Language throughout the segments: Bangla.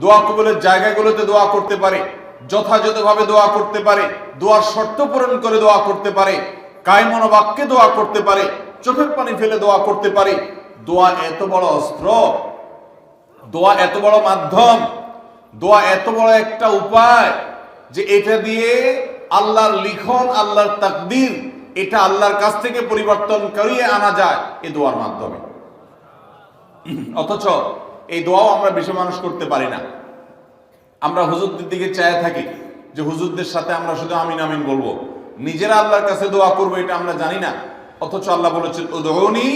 দোয়া কবুলের জায়গাগুলোতে দোয়া করতে পারে, যথাযথভাবে দোয়া করতে পারে, দোয়ার শর্ত পূরণ করে দোয়া করতে পারে, কায়মন বাক্যে দোয়া করতে পারে, চোখের পানি ফেলে দোয়া করতে পারে। দোয়া এত বড় অস্ত্র, দোয়া এত বড় মাধ্যম, দোয়া এত বড় একটা উপায় যে এটা দিয়ে আল্লাহর লিখন, আল্লাহর তাকদীর, এটা আল্লাহর কাছ থেকে পরিবর্তন করিয়ে আনা যায় এই দোয়ার মাধ্যমে। অথচ এই দোয়াও আমরা বেশি মানুষ করতে পারি না। আমরা হুজুরদের দিকে চায় থাকি যে হুজুরদের সাথে আমরা শুধু আমিন আমিন বলবো, নিজেরা আল্লাহর কাছে দোয়া করবো এটা আমরা জানি না। অথচ আল্লাহ বলেছেন উদউনি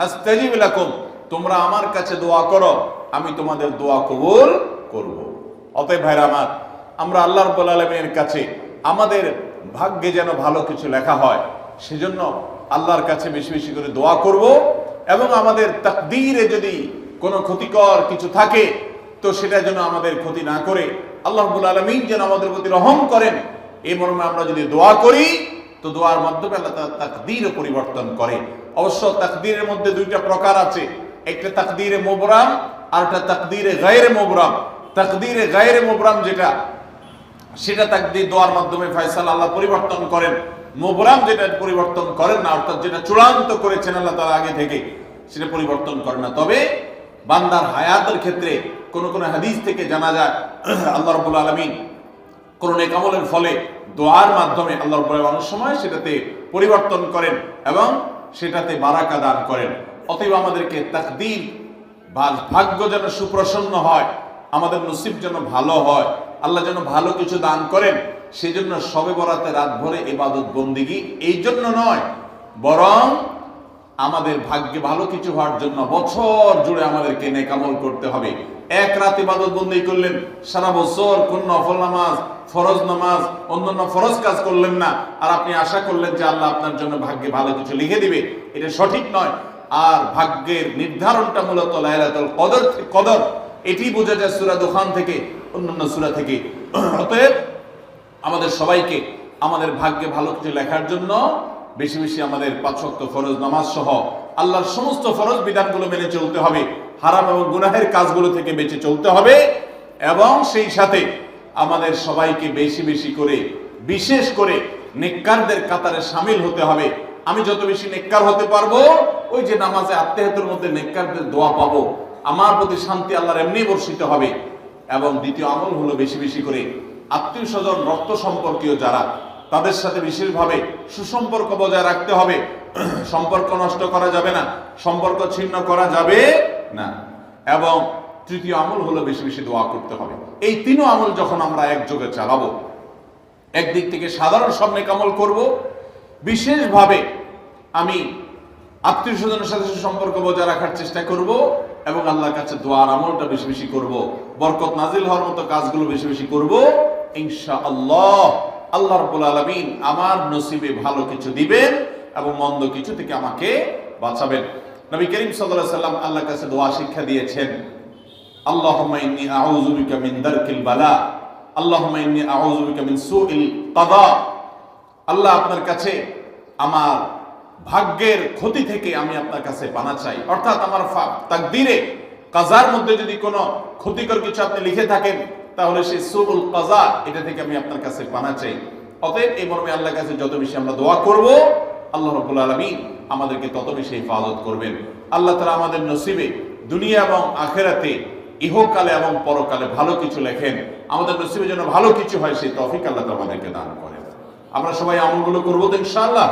আস্তাজিব লাকুম, তোমরা আমার কাছে দোয়া করো, আমি তোমাদের দোয়া কবুল করব। অতএব ভাইরা আমার, আমরা আল্লাহ রাব্বুল আলামিনের কাছে আমাদের ভাগ্যে যেন ভালো কিছু লেখা হয়, সেজন্য আল্লাহর কাছে বেশি বেশি করে দোয়া করব। এবং আমাদের তাকদীরে যদি কোনো ক্ষতিকর কিছু থাকে তো সেটা যেন আমাদের ক্ষতি না করে আল্লাহ রাব্বুল আলামিন যেন আমাদের প্রতি রহম করেন, এই মর্মে আমরা যদি দোয়া করি তো দোয়ার মাধ্যমে আল্লাহ তাআলা তাকদীরও পরিবর্তন করে। অবশ্য তাকদীরের মধ্যে দুইটা প্রকার আছে, একটা তাকদীরে মুবরাম আর একটা তাকদীরে গায়রে মুবরাম। তাকদীরে গায়রে মুবরাম যেটা, সেটা তাকদীর দোয়ার মাধ্যমে ফয়সালা আল্লাহ পরিবর্তন করেন। মুবরাম যেটা পরিবর্তন করেন না, অর্থাৎ যেটা চূড়ান্ত করেছেন আল্লাহ তাআলা আগে থেকে, সেটা পরিবর্তন করেন না। তবে বান্দার হায়াতের ক্ষেত্রে কোন কোন হাদিস থেকে জানা যায় আল্লাহ রাব্বুল আলামিন কোন নেক আমলের ফলে দোয়ার মাধ্যমে আল্লাহ রাব্বুল আলামিন অনেক সময় সেটাতে পরিবর্তন করেন এবং সেটাতে বারাকা দান করেন। অতএব আমাদেরকে তাকদীর, ভাগ্য যেন সুপ্রসন্ন হয়, আমাদের নসিব যেন ভালো হয়, আল্লাহ যেন ভালো কিছু দান করেন, সেই জন্য শবে বরাতে রাত ভরে ইবাদত বন্দিগি, এই জন্য নয়, বরং আমাদের ভাগ্যে ভালো কিছু হওয়ার জন্য বছর জুড়ে আমাদেরকে নেক আমল করতে হবে। এক রাত ইবাদত বন্দেগী করলেন, সারা বছর কোন নফল নামাজ, ফরজ নামাজ, অন্যান্য ফরজ কাজ করলেন না, আর আপনি আশা করলেন যে আল্লাহ আপনার জন্য ভাগ্যে ভালো কিছু লিখে দিবে, এটা সঠিক নয়। আর ভাগ্যের নির্ধারণটা মূলত লাইলাতুল কদর, এটি বোঝা যায় সূরা দুখান থেকে, অন্যান্য সূরা থেকে। অতএব আমাদের সবাইকে আমাদের ভাগ্যে ভালো কিছু লেখার জন্য বেশি বেশি আমাদের 5 ওয়াক্ত ফরজ নামাজ সহ আল্লাহর সমস্ত ফরজ বিধানগুলো মেনে চলতে হবে, হারাম এবং গুনাহের কাজগুলো থেকে বেঁচে চলতে হবে, এবং সেই সাথে আমাদের সবাইকে বেশি বেশি করে, বিশেষ করে নেককারদের কাতারে শামিল হতে হবে। আমি যত বেশি নেককার হতে পারবো, ওই যে নামাজে আত্মেহাতের মধ্যে নেককারদের দোয়া পাবো, আমার প্রতি শান্তি আল্লাহর এমনি বর্ষিত হবে। এবং দ্বিতীয় আমল হলো বেশি বেশি করে আত্মীয় স্বজন, রক্ত সম্পর্কীয় যারা, তাদের সাথে বিশেষভাবে সুসম্পর্ক বজায় রাখতে হবে। সম্পর্ক নষ্ট করা যাবে না, সম্পর্ক ছিন্ন করা যাবে না। এবং তৃতীয় আমল হলো বেশি বেশি দোয়া করতে হবে। এই তিনও আমল যখন আমরা একযোগে চালাবো, একদিক থেকে সাধারণ সব নেক আমল করব, বিশেষভাবে আমি আত্মীয় স্বজনের সাথে সম্পর্ক বজায় রাখার চেষ্টা করব, এবং আল্লাহর কাছে দোয়ার আমলটা বেশি বেশি করব, বরকত নাজিল হওয়ার মতো কাজগুলো বেশি বেশি করব, ইনশাআল্লাহ আল্লাহ রাব্বুল আলামিন আমার নসিবে ভালো কিছু দিবেন এবং মন্দ কিছু থেকে আমাকে বাঁচাবেন। নবী করিম সাল্লাল্লাহু আলাইহি সাল্লাম আল্লাহর কাছে দোয়া শিক্ষা দিয়েছেন, আল্লাহুম্মা ইন্নী আউযু বিকা মিন দারকিল বালা, আল্লাহুম্মা ইন্নী আউযু বিকা মিন সুইল কাদা। আল্লাহ, আপনার কাছে আমার ভাগ্যের ক্ষতি থেকে আমি আপনার কাছে পানা চাই। অর্থাৎ আমার তাকদীরে, কাজার মধ্যে যদি কোনো ক্ষতিকর কিছু আপনি লিখে থাকেন, তাহলে সেই সুউল কাজা, এটা থেকে আমি আপনার কাছে পানা চাই। অতএব এই মর্মে আল্লাহর কাছে যত বেশি আমরা দোয়া করব, আল্লাহ রাব্বুল আলামিন আমাদেরকে তত বেশি হেফাজত করবেন। আল্লাহ তাআলা আমাদের নসিবে দুনিয়া এবং আখিরাতে, ইহকালে এবং পরকালে ভালো কিছু লেখেন, আমাদের নসিবে যেন ভালো কিছু হয় সেই তৌফিক আল্লাহ তাআলা আমাদেরকে দান করেন। আমরা সবাই আমলগুলো করব তো ইনশাআল্লাহ।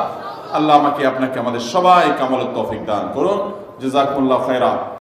আল্লাহ আমাকে, আপনাকে, আমাদের সবাইকে আমলের তৌফিক দান করুন। জাযাকুমুল্লাহু খায়রা।